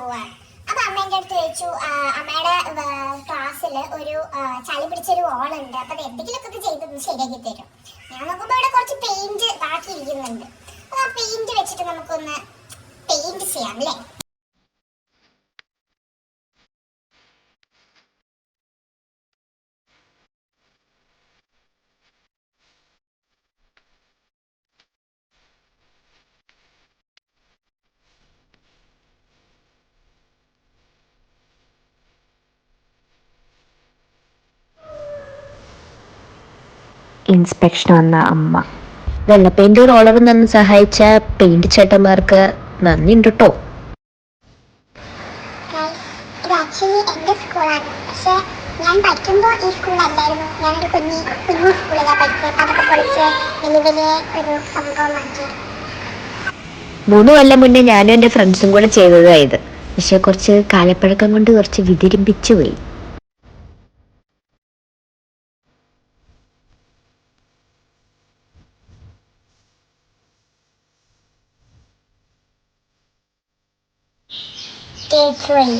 പോവാണ്. അപ്പൊ അമ്മേന്റെ അടുത്ത് ചോദിച്ചു, അമ്മയുടെ ക്ലാസ്സിൽ ഒരു ചളി പിടിച്ചൊരു വോളുണ്ട്, അപ്പൊ അത് എന്തെങ്കിലുമൊക്കെ ഇത് ചെയ്തൊന്ന് ശരിയാക്കി തരും. ഞാൻ നോക്കുമ്പോ ഇവിടെ കുറച്ച് പെയിന്റ് ബാക്കി ഇരിക്കുന്നുണ്ട്. അപ്പൊ ആ പെയിന്റ് വെച്ചിട്ട് നമുക്കൊന്ന് പെയിന്റ് ചെയ്യാം അല്ലേ? ഇൻസ്പെക്ഷൻ വന്ന അമ്മ വെള്ള പെയിന്റ് റോളർ നിന്ന് സഹായിച്ച പെയിന്റ് ചേട്ടന്മാർക്ക് നന്ദിയുണ്ട് കേട്ടോ. ഇത് ആക്ച്വലി എൻ്റെ സ്കൂളാണ്, പക്ഷെ ഞാൻ പഠിക്കുമ്പോൾ ഈ സ്കൂളല്ലായിരുന്നു. ഞാനൊരു കുഞ്ഞു സ്കൂളിലാണ് പഠിച്ചത്. അതൊക്കെ പൊളിച്ച് വലിയ ഒരു സംഭവമാക്കി. 3 കൊല്ലം മുന്നേ ഞാനും എൻ്റെ ഫ്രണ്ട്സും കൂടെ ചെയ്തതായത്. പക്ഷെ കുറച്ച് കാലപ്പഴക്കം കൊണ്ട് കുറച്ച് വിതിരിമ്പിച്ചു പോയി. Day 3